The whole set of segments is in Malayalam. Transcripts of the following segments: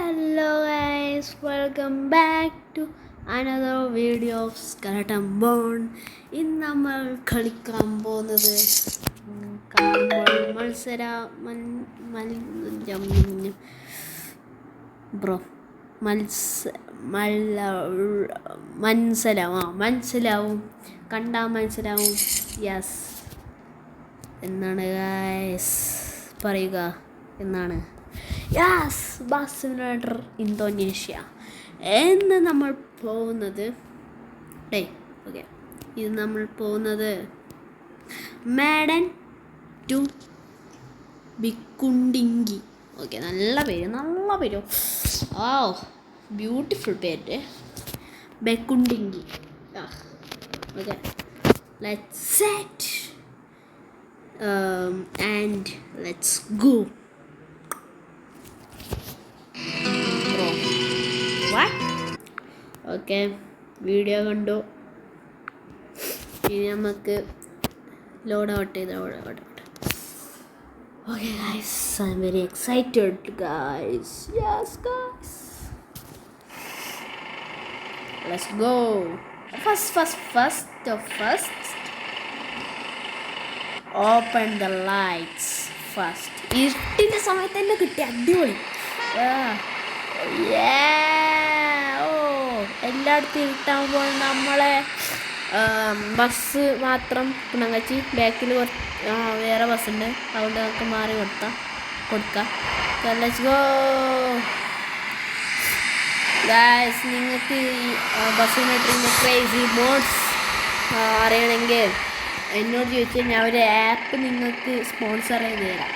Hello guys, welcome back to another video of Skeleton Bone. ഇന്ന് നമ്മൾ കളിക്കാൻ പോകുന്നത് മനസ്സിലാവും കണ്ടാൽ മനസ്സിലാവും. യെസ് എന്നാണ് ഗൈസ് പറയുക എന്നാണ്. യെസ്, ബസ് സിമുലേറ്റർ ഇന്തോനേഷ്യ എന്ന് നമ്മൾ പോകുന്നത്. ഓക്കെ, ഇത് നമ്മൾ പോകുന്നത് മേഡൻ ടു ബിക്കുണ്ടിങ്കി. ഓക്കെ, നല്ല പേര്. ആ ബ്യൂട്ടിഫുൾ പേര്, ബെക്കുണ്ടിങ്കി. Okay, let's set and let's go. Okay, video കണ്ടു. ഇനി നമുക്ക് load out. Okay guys, I am very excited guys. Yes guys, let's go. First open the lights first. ഇരുട്ടിൻ്റെ സമയത്ത് തന്നെ കിട്ടി, അടിപൊളി. എല്ലായിടത്തും ഇരുട്ടാകുമ്പോൾ നമ്മളെ ബസ് മാത്രം പുണങ്ങച്ചി, ബാക്കിൽ വേറെ ബസ്സുണ്ട്, അതുകൊണ്ട് നമുക്ക് മാറി കൊടുക്കാം. Let's go guys. നിങ്ങൾക്ക് ബസ്സിന് ക്രേസി മോഡ്സ് അറിയണമെങ്കിൽ എന്നോട് ചോദിച്ചാൽ ഞാൻ ഒരു ആപ്പ് നിങ്ങൾക്ക് സ്പോൺസർ ചെയ്ത് തരാം.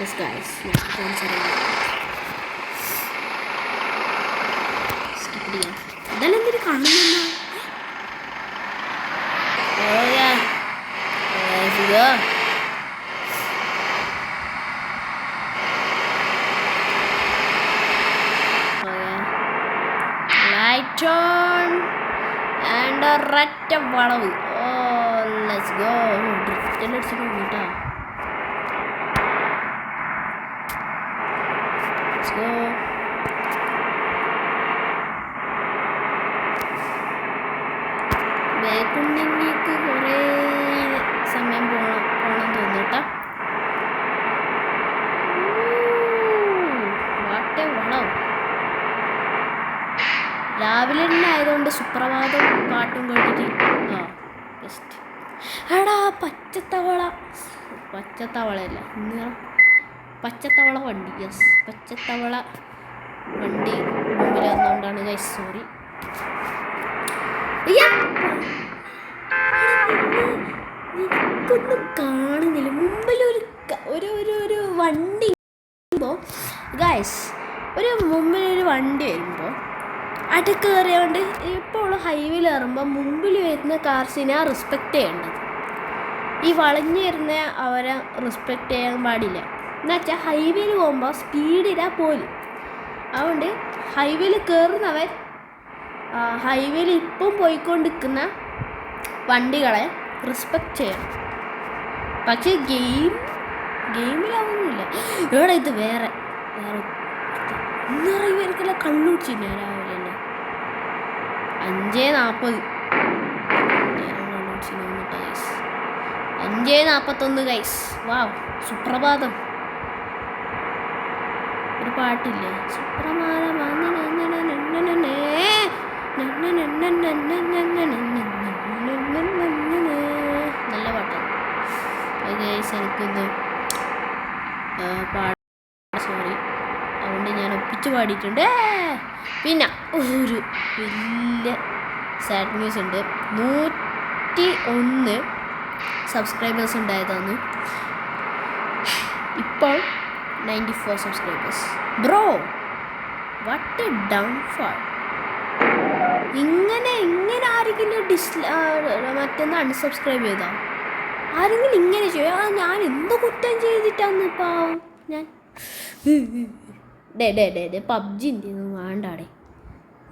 യെസ് ഗൈസ്, സ്പോൺസർ ചെയ്ത് തരാം. ഇതെല്ലാം എന്തൊരു കാണുന്ന ലൈറ്റ് ഓൺ ആൻഡ് ഒരൊറ്റ വളവ്. Let's go. ഡ്രിഫ്റ്റ് അടിച്ചിട്ട് കേട്ടോ. Let's go. ബേക്കുണ്ടിങ്ങിക്ക് കുറേ സമയം പോകണം തോന്നിട്ടാ. വാട്ടെ വളം. രാവിലെ തന്നെ ആയതുകൊണ്ട് സുപ്രഭാതം പാട്ടും കേട്ടിട്ട് ബെസ്റ്റ്. എടാ പച്ചത്തവളയല്ല, പച്ചത്തവള വണ്ടി. യെസ്, പച്ചത്തവള വണ്ടി മുമ്പിൽ വന്നുകൊണ്ടാണ് ഗൈസ്, സോറി. എനിക്കൊന്നും കാണുന്നില്ല മുമ്പിൽ ഒരു വണ്ടി വരുമ്പോൾ ഗൈസ്. മുമ്പിലൊരു വണ്ടി വരുമ്പോൾ അട കയറിയോണ്ട് ഇപ്പോൾ ഹൈവേയിൽ കയറുമ്പോൾ മുമ്പിൽ വരുന്ന കാർസിനെ റെസ്പെക്റ്റ് ചെയ്യേണ്ടത്. ഈ വളഞ്ഞു വരുന്ന അവരെ റെസ്പെക്റ്റ് ചെയ്യാൻ പാടില്ല. എന്നുവെച്ചാൽ ഹൈവേയിൽ പോകുമ്പോൾ സ്പീഡിലാണ് പോലും. അതുകൊണ്ട് ഹൈവേയിൽ കയറുന്നവർ ഹൈവേയിൽ ഇപ്പം പോയിക്കൊണ്ടിരിക്കുന്ന വണ്ടികളെ റെസ്പെക്റ്റ് ചെയ്യണം. പക്ഷേ ഗെയിമിലാവുന്നില്ല. ഇവിടെ ഇത് വേറെ ഇന്നറിയ ഇവർക്കെല്ലാം കള്ളുടിച്ചില്ല രാവിലെ തന്നെ 5:40 5:41 ഗൈസ്. വാവ്, സുപ്രഭാതം. ഒരു പാട്ടില്ലേ, സുപ്രഭാതം നല്ല പാട്ടാണ് ഗൈസ്. എനിക്കൊന്ന് സോറി, അതുകൊണ്ട് ഞാൻ ഒപ്പിച്ച് പാടിയിട്ടുണ്ട്. പിന്നെ ഒരു വലിയ സാഡ് ന്യൂസ് ഉണ്ട്. 101 സബ്സ്ക്രൈബേഴ്സ് ഉണ്ടായതാണ്, ഇപ്പോൾ 94 subscribers. Bro, what A downfall. ഇങ്ങനെ ആരെങ്കിലും മറ്റൊന്ന് അൺസബ്സ്ക്രൈബ് ചെയ്താൽ ആരെങ്കിലും ഇങ്ങനെ ചെയ്യും. ഞാൻ എന്ത് കുറ്റം ചെയ്തിട്ടാന്ന് ഇപ്പം ഞാൻ പബ്ജിൻ്റെ ഒന്നും വേണ്ടാടെ,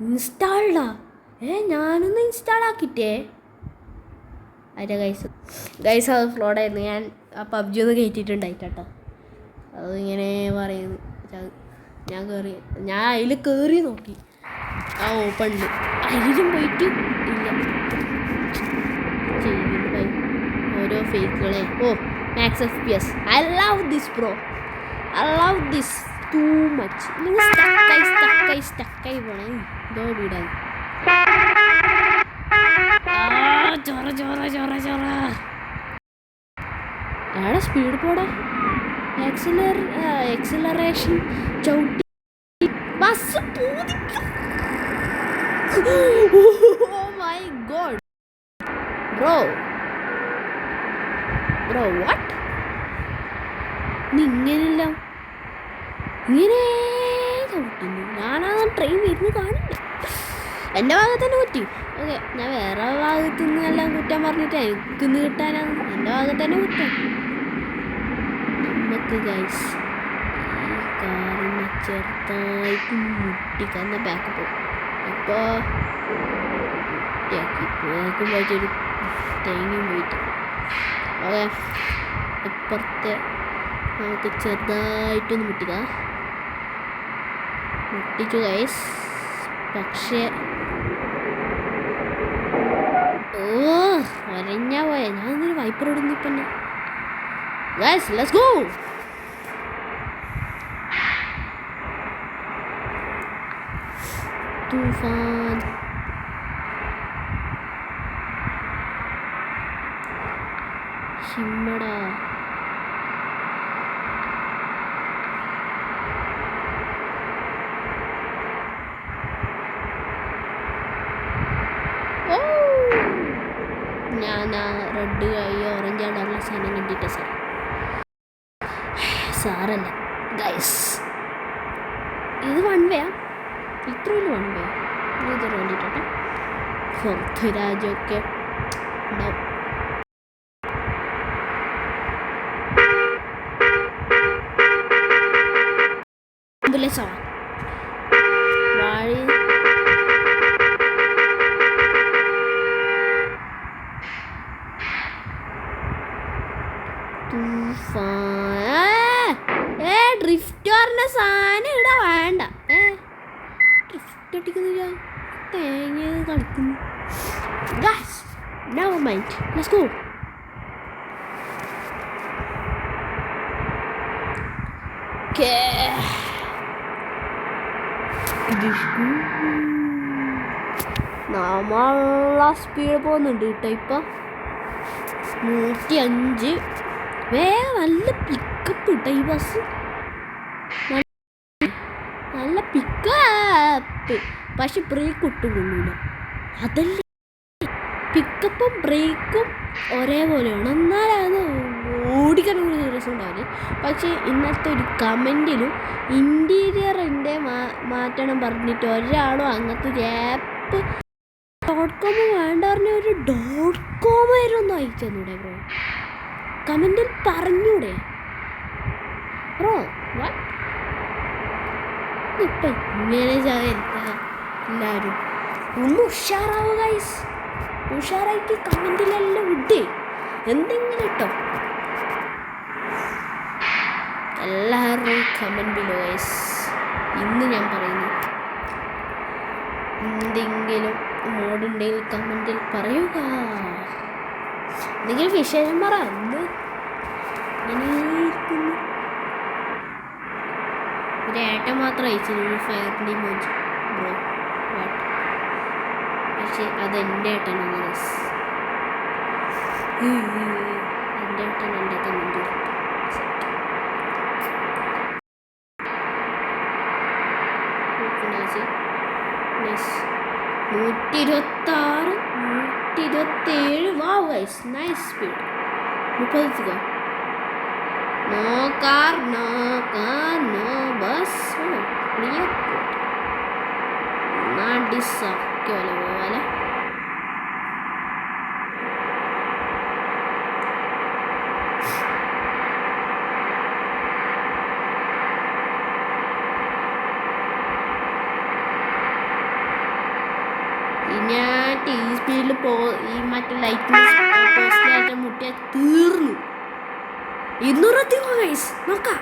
ഇൻസ്റ്റാൾഡാ. ഞാനൊന്ന് ഇൻസ്റ്റാൾ ആക്കിയിട്ടേ. അതിൻ്റെ ഗൈസ് അത് ഫ്ലോഡായിരുന്നു. ഞാൻ ആ പബ്ജി ഒന്ന് കയറ്റിയിട്ടുണ്ടായിട്ടോ. അതിങ്ങനെ പറയുന്നു. ഞാൻ അതിൽ കയറി നോക്കി, ആ ഓപ്പണിൽ അതിലും പോയിട്ട് ഇല്ല. ചെയ്യുന്നു ഓരോ ഫേക്കുകളെ. Oh max FPS, I love this bro, I love this too much. നിങ്ങൾ സ്റ്റക്കായി പോണേ. എന്തോ വീടാണ്. എടാ സ്പീഡ് പോടാ. എക്സലറേഷൻ ചവിട്ടി ബസ് പൂതിക്കും. Oh my god bro what? നീ ഇങ്ങനെയല്ല, ഇങ്ങനെ ചവിട്ടുന്നു. ഞാനാ ട്രെയിൻ വരുന്നത് കാണില്ല. എൻ്റെ ഭാഗത്ത് തന്നെ കുറ്റി. ഓക്കെ, ഞാൻ വേറെ ഭാഗത്തു നിന്നെല്ലാം കുറ്റം പറഞ്ഞിട്ട് എനിക്കിന്ന് കിട്ടാനാണ്. എൻ്റെ ഭാഗത്ത് തന്നെ കുറ്റം. നമുക്ക് ഗൈസ് ഈ കാറിനെ ചെറുതായിട്ട് മുട്ടിക്കുന്ന ബാക്ക് പോകും. ഇപ്പോൾ ബാക്കും പോയിട്ടൊരു തേങ്ങയും പോയിട്ട്. ഓക്കെ, ഇപ്പുറത്തെ നമുക്ക് ചെറുതായിട്ടൊന്ന് മുട്ടിച്ചു ഗൈസ്. പക്ഷേ ഒരഞ്ഞാ പോയ ഞാൻ ഇന്നൊരു വൈപ്പർ ഇടുന്നു ഇപ്പം. Guys let's go. തൂഫാൻ ഹിമ്മടാ. ഞാൻ ആ റെഡ് ഓറഞ്ച് കളറുള്ള സാധനം കണ്ടിട്ട സാറല്ല ഗൈസ്. ഇത് 1 വേ. ഇത്രയും 1 വേ. ഇത് വേണ്ടിട്ടോ പുറത്ത് രാജ്യമൊക്കെ ഉണ്ടാവും. വാഴ ഡ്രിഫ്റ്റ് പറഞ്ഞ സാധനം ഇവിടെ വേണ്ട. ഡ്രിഫ്റ്റ് അടിക്കുന്നില്ല, തേങ്ങ കളിക്കുന്നു. Never mind, let's go. നമ്മള സ്പീഡ് പോകുന്നുണ്ട് കേട്ടോ. ഇപ്പം 105. വേറെ നല്ല പിക്കപ്പ് കിട്ടും ഈ ബസ്. നല്ല പിക്കപ്പ്, പക്ഷെ ബ്രേക്ക് ഒട്ടും കൊള്ളൂല. അതല്ലേ പിക്കപ്പും ബ്രേക്കും ഒരേപോലെയാണ്, എന്നാലാണ് ഓടിക്കാൻ ഒരു രസം ഉണ്ടാവില്ല. പക്ഷേ ഇന്നത്തെ ഒരു കമൻറ്റിലും ഇൻറ്റീരിയറിൻ്റെ മാറ്റണം പറഞ്ഞിട്ട് ഒരാളും അങ്ങനത്തെ ഒരു ആപ്പ് .com വേണ്ട പറഞ്ഞ ഒരു .com വരെ അയച്ചു തന്നൂടെ ബ്രോ? കമൻറ്റിൽ പറഞ്ഞൂടെ ബ്രോ? ഇപ്പം ഇങ്ങനെ എല്ലാവരും ഒന്ന് ഉഷാറാവുക ഗൈസ്. ഉഷാറായിട്ട് കമൻറ്റിലെല്ലാം വിട്ടേ എന്തെങ്കിലും കേട്ടോ. എല്ലാവരും കമൻറ്റ് ബിലോ ഗൈസ്. ഇന്ന് ഞാൻ പറയുന്നു, എന്തെങ്കിലും മോഡുണ്ടെങ്കിൽ കമൻറ്റിൽ പറയുക. എന്തെങ്കിലും വിശേഷം പറ. എന്ത് ഇരിക്കുന്നു? ഒരു ഏട്ടൻ മാത്രം അയച്ചു ഫയറിൻ്റെ ഇമോജി ബ്രോ വാട്ട്. പക്ഷേ അതെൻ്റെ ഏട്ടനാണ് ഗൈസ്. എൻ്റെ ഏട്ടൻ എൻ്റെ comment 126, 127. Wow guys, nice speed. 30. No car, no bus. Clear നാടിസാക്കിയോലെ പോലെ. ഞാൻ TV സ്പീഡിൽ ഈ മറ്റേ ലൈറ്റ് മുട്ടിയ തീർന്നു. 200 ഗൈസ് നോക്കാം.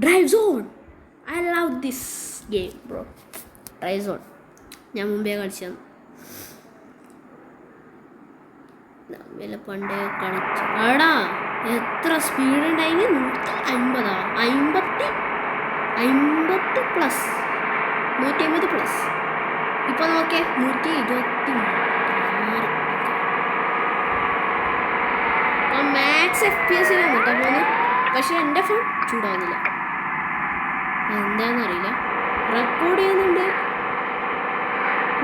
Drive zone. I love this game bro. Drive zone ഞാൻ മുമ്പേ കളിച്ചത്. വില പണ്ടേ കളിച്ചു. ആടാ എത്ര സ്പീഡ് ഉണ്ടായി? 150 പ്ലസ് 150 പ്ലസ്. ഇപ്പൊ നോക്കിയേ 126. മാക്സ് FPS കേട്ടോ പോകുന്നത്. പക്ഷെ എൻ്റെ ഫോൺ ചൂടാവുന്നില്ല, എന്താണെന്നറിയില്ല. റെക്കോർഡ് ചെയ്യുന്നുണ്ട്,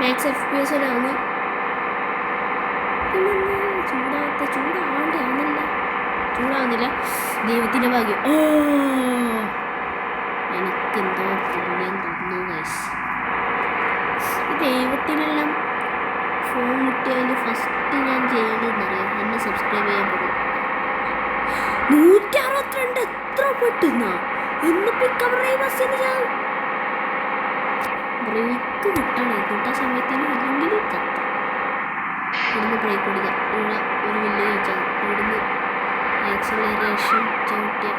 മാക്സ് FPS ചൂടാവുന്നില്ല. ദൈവത്തിൻ്റെ ഭാഗ്യം. ഓ എനിക്കെന്തോ പുണ്യം തോന്നുന്നു ഗൈസ്. ദൈവത്തിനെല്ലാം ഫോൺ കിട്ടിയാൽ ഫസ്റ്റ് ഞാൻ ചെയ്യേണ്ടതെന്നറിയാം, എന്നെ സബ്സ്ക്രൈബ് ചെയ്യാൻ പോകും. 162 എത്ര പെട്ടെന്നാ. എന്ന് പിക്കപ്പ് ബസ്സിന് ഞാൻ ബ്രേക്ക് കിട്ടണേ കിട്ടാൻ സമയത്തിന്, ഇല്ലെങ്കിൽ കത്താം. ഇവിടുന്ന് ബ്രേക്ക് കൊടുക്കാം. ഇവിടെ ഒരു വലിയ വെച്ചാൽ ഇവിടുന്ന് ആക്സിലറേഷൻ ചവിട്ടിയ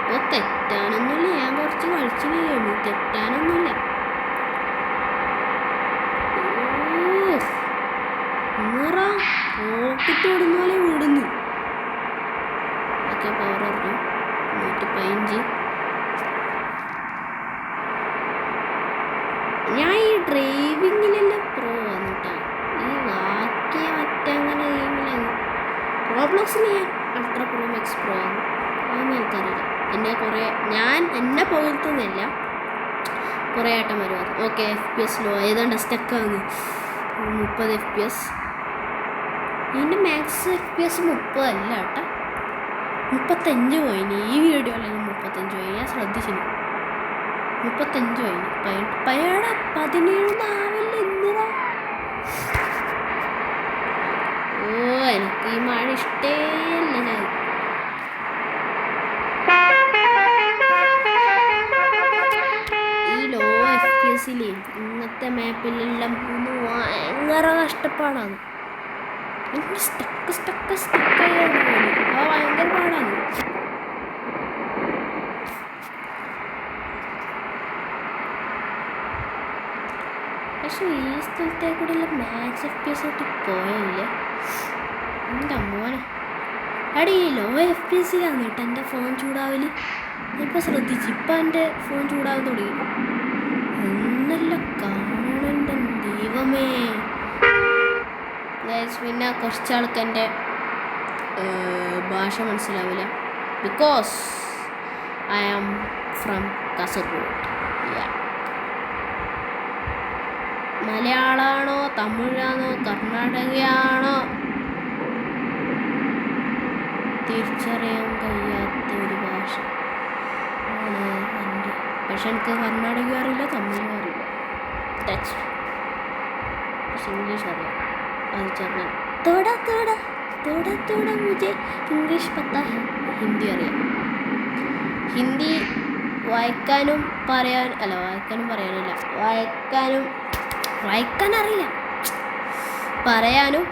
ഇപ്പോൾ തെറ്റാനൊന്നുമില്ല. ഞാൻ കുറച്ച് കളിച്ചു കഴിയുന്നു, തെറ്റാനൊന്നുമില്ല. റോക്കറ്റ് ഓടുന്ന പോലെ ഓടുന്നു. ഒക്കെ പവർ പറഞ്ഞു 115. ഞാൻ ഈ ഡ്രൈവിങ്ങിലെല്ലാം പ്രോ ആണ് കേട്ടോ. ഈ ബാക്കി മറ്റങ്ങനെ ഗെയിമിലാണ്. റോബ്ലോക്സിൽ ഞാൻ അൾട്ര പ്രോ മാക്സ് പ്രോ ആണ്, അതൊന്നും എനിക്കറിയില്ല. എന്നെ പോകത്തുന്നില്ല, കുറേ ആട്ടം വരുവാണ്. ഓക്കെ FPS ലോ ഏതാണ്ട് സ്റ്റക്കാണ് 30 FPS. ഇതിൻ്റെ മാക്സ് FPS 30 അല്ല കേട്ടോ, 35 പോയിന്. ഈ വീഡിയോ അല്ലെങ്കിൽ 35 പോയി, ഞാൻ ശ്രദ്ധിച്ചില്ല. 35 പോയിന്. 17 ആവല്ല എന്തിനാ. ഓ എനിക്ക് ഈ മഴ ഇഷ്ടേയല്ല. ഞാൻ ഈ ലോ FPS ഇന്നത്തെ മാപ്പിലെല്ലാം ഭയങ്കര കഷ്ടപ്പാടാണ്. എനിക്ക് സ്റ്റക്ക് ചെയ്യാൻ ഭയങ്കര പാടാണ്. പക്ഷെ ഈ സ്ഥലത്തെ കൂടെ മാക്സ് FPS ആയിട്ട് പോയില്ലേ എൻ്റെ മോനെ. അവിടെ ഈ ലോ FPS കേട്ടോ എൻ്റെ ഫോൺ ചൂടാവല്. ഇപ്പോൾ ശ്രദ്ധിച്ചു, ഇപ്പം എൻ്റെ ഫോൺ ചൂടാവാൻ തുടങ്ങി. എന്നല്ല കാണണം എൻ്റെ ദൈവമേ. പിന്നെ കുറച്ചാൾക്ക് എൻ്റെ ഭാഷ മനസ്സിലാവില്ല, because I am from Kasaragod. മലയാളമാണോ തമിഴാണോ കർണാടകയാണോ തിരിച്ചറിയാൻ കഴിയാത്ത ഒരു ഭാഷ ആണ് എൻ്റെ. പക്ഷെ എനിക്ക് കർണാടക അറിയില്ല, തമിഴും അറിയില്ല, പക്ഷെ ഇംഗ്ലീഷ് അറിയാം. അത് ചെറുതാണ്. തോടാ മുझे ഇംഗ്ലീഷ് പത്താ ഹെ. ഹിന്ദി അറിയാം. ഹിന്ദി വായിക്കാനും പറയാനല്ല, വായിക്കാനറിയില്ല, പറയാനും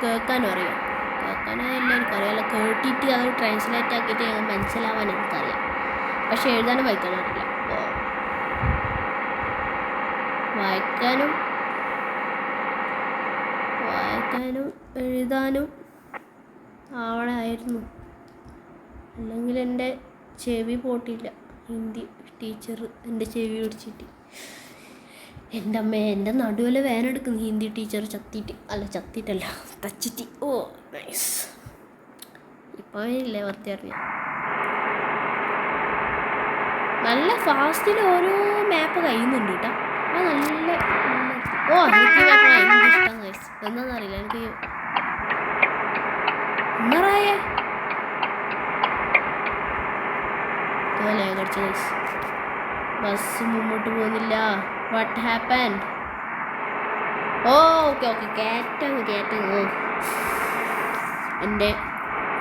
കേൾക്കാനും അറിയാം. കേൾക്കാനല്ല എനിക്കറിയാമല്ല, കേട്ടിട്ട് അത് ട്രാൻസ്ലേറ്റ് ആക്കിയിട്ട് ഞങ്ങൾ മനസ്സിലാവാൻ എനിക്കറിയാം. പക്ഷെ എഴുതാനും വായിക്കാനും അറിയില്ല. വായിക്കാനും എഴുതാനും ആവണമായിരുന്നു, അല്ലെങ്കിൽ എൻ്റെ ചെവി പോട്ടില്ല. ഹിന്ദി ടീച്ചർ എൻ്റെ ചെവി പിടിച്ചിട്ട് എൻ്റെ അമ്മ എൻ്റെ നടുവിൽ വേനെടുക്കുന്നു. ഹിന്ദി ടീച്ചർ ചത്തിട്ടല്ല തച്ചിട്ട്. ഓ നൈസ്. ഇപ്പോൾ ഇല്ലേ വൃത്തി അറിയാം. നല്ല ഫാസ്റ്റിൽ ഓരോ മാപ്പ് കഴിയുന്നുണ്ട് കേട്ടോ. അത് നല്ല എനിക്ക് മാപ്പ് ഭയങ്കര ഇഷ്ടം ഗൈസ്. എന്താണെന്നറിയില്ല, എനിക്ക് എന്നറായേ കടിച്ച ഗൈസ്. ബസ് മുമ്പോട്ട് പോകുന്നില്ല. What happen? ഓക്കെ കേറ്റാണ്. ഓ എൻ്റെ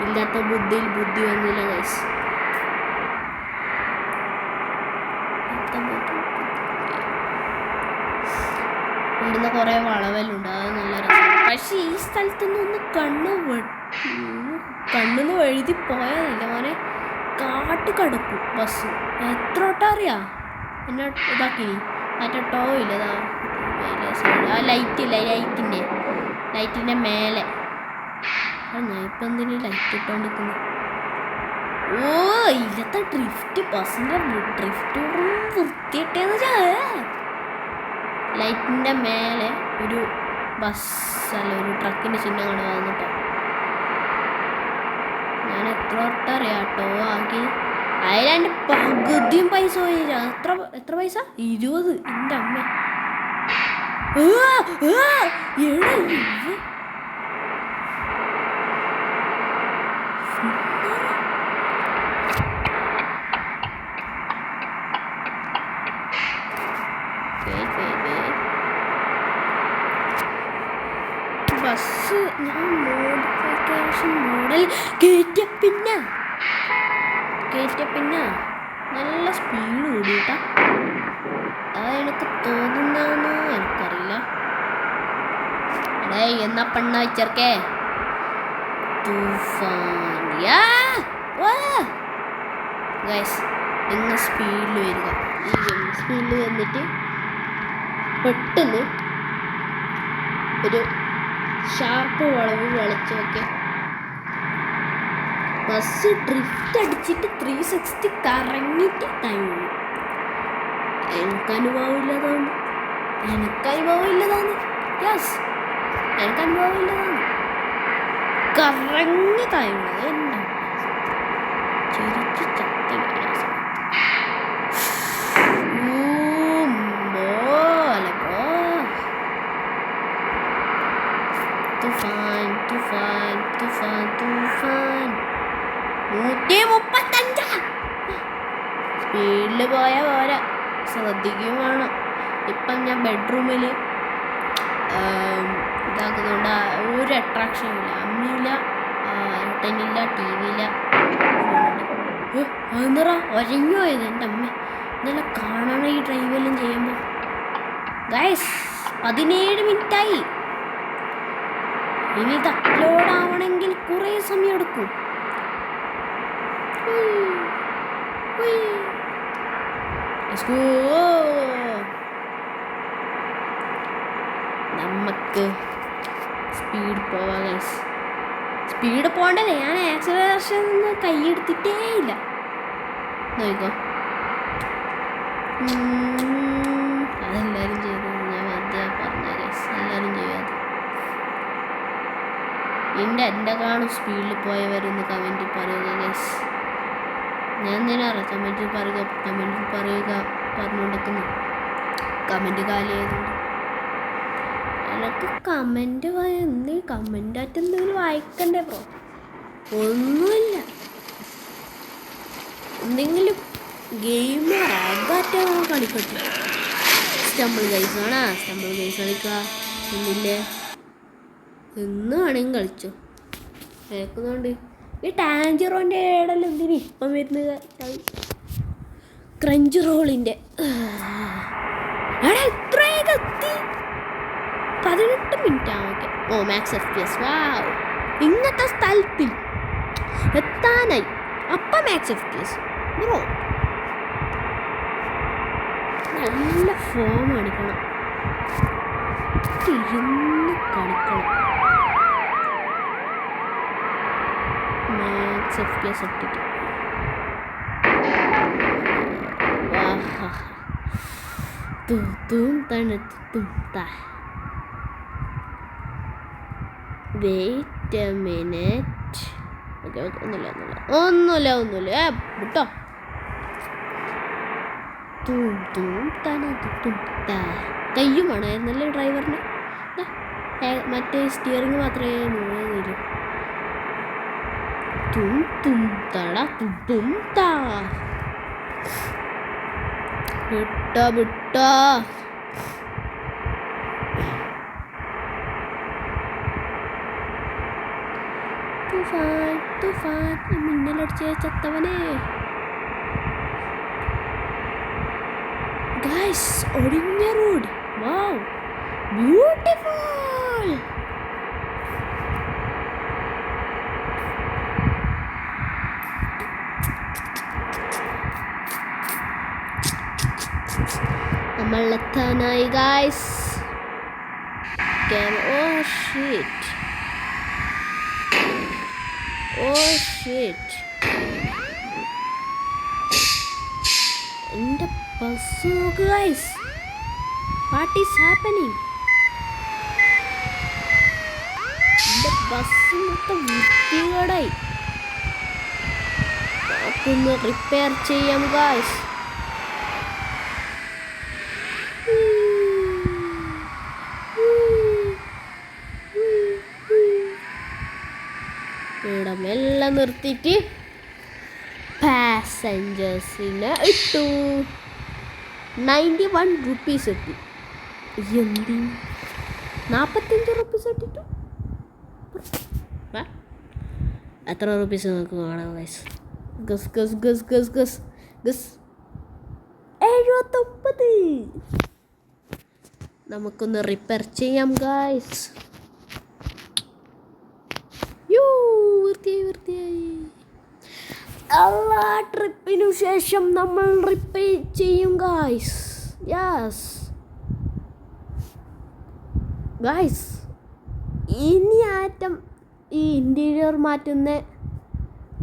ഇല്ലാത്ത ബുദ്ധിയിൽ ബുദ്ധി വന്നില്ല ഗൈസ്. ഇവിടുന്ന് കുറേ വളവലുണ്ട്, അത് നല്ല രസം. പക്ഷെ ഈ സ്ഥലത്തൊന്നും ഒന്ന് കണ്ണെന്ന് എഴുതി പോയതല്ല മോനെ. കാട്ട് കിടക്കും ബസ്. എത്ര വട്ടം അറിയാ എന്നെ ഇതാക്കി. മറ്റേ ടോ ഇല്ലതാ ആ ലൈറ്റിൻ്റെ മേലെ. ഞാൻ ഇപ്പം എന്തിനു ലൈറ്റ് ഇട്ടോണ്ടിരിക്കുന്നു? ഓ ഇല്ലത്തെ ഡ്രിഫ്റ്റ് ബസ്സിൻ്റെ ഡ്രിഫ്റ്റ് വൃത്തിയിട്ടേന്ന് വെച്ചാൽ ലൈറ്റിൻ്റെ മേലെ ഒരു ബസ് അല്ല ഒരു ട്രക്കിൻ്റെ ചിഹ്നം കാണുക വന്നിട്ടോ. ഞാൻ എത്ര വട്ടം അറിയാം കേട്ടോ ആക്കി. അതിലാണ്ട് പകുതിയും പൈസ പോയില്ല. എത്ര പൈസ? 20. എൻ്റെ അമ്മ ബസ് ഞാൻ മോഡിഫിക്കേഷൻ മോഡൽ കയറ്റിയ പിന്നെ നല്ല സ്പീഡ് കൂടിയിട്ടാ. അത് എനിക്ക് തോന്നുന്നതെന്നോ എനിക്കറിയില്ല. എടേ എന്നാ പെണ്ണ വെച്ചേർക്കേ ഗൈസ് നിങ്ങൾ സ്പീഡിൽ വരിക. ഈ സ്പീഡിൽ വന്നിട്ട് പെട്ടെന്ന് ഒരു ഷാർപ്പ് വളവ് വളച്ച് നോക്കി ബസ് ഡ്രിഫ്റ്റ് അടിച്ചിട്ട് 360 കറങ്ങിയിട്ട് ടൈം പോകും. എനിക്കനുഭവമില്ലതാണ് യെസ് എനിക്കനുഭവമില്ലതാണ്. കറങ്ങി ടൈം എന്നെ ചിരിച്ച് ചത്തി. സ്പീഡിൽ പോയാൽ പോരാ, ശ്രദ്ധിക്കുകയും വേണം. ഇപ്പം ഞാൻ ബെഡ്റൂമിൽ ഇതാക്കുന്നതുകൊണ്ട് ഒരു അട്രാക്ഷനും ഇല്ല. അമ്മയില്ല, ഏട്ടനില്ല, ടി വിയില്ല, അതെന്തറാ ഒരഞ്ഞു പോയത് എൻ്റെ അമ്മ. ഇതെല്ലാം കാണണം ഈ ഡ്രൈവെല്ലാം ചെയ്യുമ്പോൾ. ഗൈസ് 17 മിനിറ്റായി. ഇനി ഇത് അപ്ലോഡ് ആവണമെങ്കിൽ കുറേ സമയം എടുക്കും. നമുക്ക് സ്പീഡ് പോവാം ഗൈസ്. സ്പീഡ് പോകണ്ടല്ലേ, ഞാൻ ആക്സിലറേഷൻ ഒന്നും കൈയെടുത്തിട്ടേ ഇല്ല. നോക്കോ അതെല്ലാവരും ചെയ്തത് ഞാൻ വെറുതെ പറഞ്ഞ ഗൈസ്. എല്ലാവരും ചെയ്യാതെ എൻ്റെ കാണും സ്പീഡിൽ പോയവരൊന്ന് കമൻറ്റിൽ പറയുക ഗൈസ്. ഞാൻ എന്തിനാറിയാം കമൻറ്റിൽ പറയുക പറഞ്ഞുകൊണ്ടിരിക്കുന്നു. കമൻറ്റ് കാലിയായതുകൊണ്ട് എനിക്ക് കമൻറ്റ് കമൻറ്റായിട്ട് എന്തെങ്കിലും വായിക്കണ്ടേ ബ്രോ? ഒന്നുമില്ല. എന്തെങ്കിലും ഗെയിം റാഗാറ്റ കളിക്കട്ടെ. സ്റ്റമ്പിൾ ഗൈസ് വേണോ? സ്റ്റമ്പിൾ ഗൈസ് കളിക്കുക. ഒന്നില്ലേ എന്ന് വേണമെങ്കിൽ കളിച്ചോ. കേൾക്കുന്നുണ്ട് ഈ ടാഞ്ചറോൻ്റെ ഏടെല്ലാം എന്തിനു ഇപ്പം വരുന്നത്? ക്രഞ്ച് റോളിൻ്റെ എത്രയൊക്കെ എത്തി? 18 മിനിറ്റ് ഓക്കെ. ഓ മാക്സ് FPS. വാവ്, ഇങ്ങനത്തെ സ്ഥലത്തിൽ എത്താനായി. അപ്പം മാക്സ് FPS ബ്രോ നല്ല ഫോം കാണിക്കണം, ഇരുന്ന് കളിക്കണം. മാക്സ് FPS ഇട്ടിട്ട് വെയിറ്റ് എ മിനിറ്റ്. ഓക്കെ ഒന്നുമില്ല കേട്ടോ. കയ്യും വേണമായിരുന്നല്ലേ ഡ്രൈവറിന്? മറ്റേ സ്റ്റിയറിങ് മാത്രമേ മൂന്നുള്ളൂ. വിട്ടോ തുഫാൻ മിന്നലടിച്ച് ചത്തവനെ. ഗൈസ് ഒടിഞ്ഞ റോഡ്. Wow beautiful. എത്താനായി ഗായ്സ്. Oh shit. എന്റെ ബസ് നോക്ക് ഗൈസ്. What is happening? എന്റെ ബസ് മൊത്തം വൃത്തികേടായി. നമുക്കൊന്ന് റിപ്പയർ ചെയ്യാം ഗൈസ്. ഇവിടെ മെല്ലെ നിർത്തിയിട്ട് പാസഞ്ചേഴ്സിനെ ഇട്ടു. 91 റുപ്പീസ് എത്തി. എന്തി 45 റുപ്പീസ് ഇട്ടിട്ടു. എത്ര റുപ്പീസ് നമുക്ക് വേണം guys? Guess guess guess guess guess guess 79. നമുക്കൊന്ന് റിപ്പയർ ചെയ്യാം ഗൈസ്. വൃത്തിയായി. എല്ലാ ട്രിപ്പിനു ശേഷം നമ്മൾ റിപ്പയർ ചെയ്യും ഗൈസ്. Yes guys. ഇനി ആറ്റം ഈ ഇൻറ്റീരിയർ മാറ്റുന്ന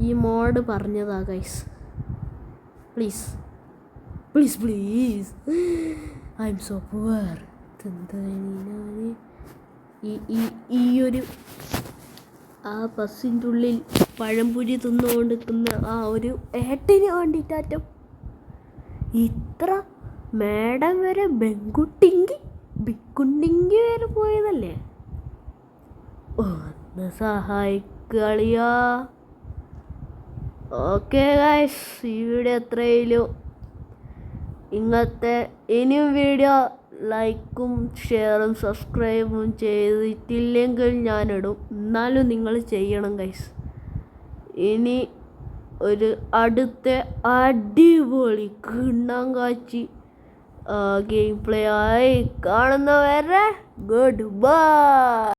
ഈ മോഡ് പറഞ്ഞതാ guys. Please please please. I M so poor. ഈ ഒരു ആ ബസ്സിൻ്റെ ഉള്ളിൽ പഴംപൊരി തിന്നുകൊണ്ടിരിക്കുന്ന ആ ഒരു ഏട്ടന് വേണ്ടിയിട്ടാറ്റം ഇത്ര മേഡം വരെ ബിക്കുണ്ടിങ്കി വരെ പോയതല്ലേ. ഒന്ന് സഹായിക്കളിയാ. ഓക്കെ ഗൈസ്, ഈ വീഡിയോ എത്രയിലും ഇങ്ങനത്തെ ഇനിയും വീഡിയോ ലൈക്കും ഷെയറും സബ്സ്ക്രൈബും ചെയ്തിട്ടില്ലെങ്കിൽ ഞാനിടും. എന്നാലും നിങ്ങൾ ചെയ്യണം ഗൈസ്. ഇനി ഒരു അടുത്ത അടിപൊളി കിണ്ണം കാച്ചി ഗെയിം പ്ലേ ആയി കാണുന്നവരെ ഗുഡ് ബൈ.